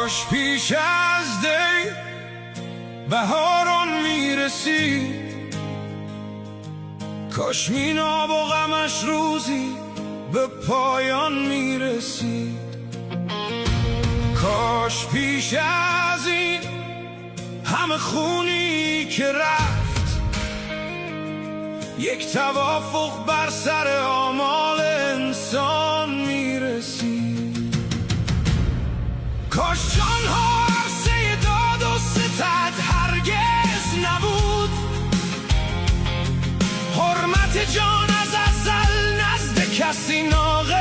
کاش پیش از دی بهاران میرسید، کاش میناب و غمش روزی به پایان میرسید. کاش پیش از این همه خونی که رفت، یک توافق بر سر آمال انسان میرسید. کاش جانها عرصه داد و ستد هرگز نبود، حرمت جان از ازل نزد کسی ناقص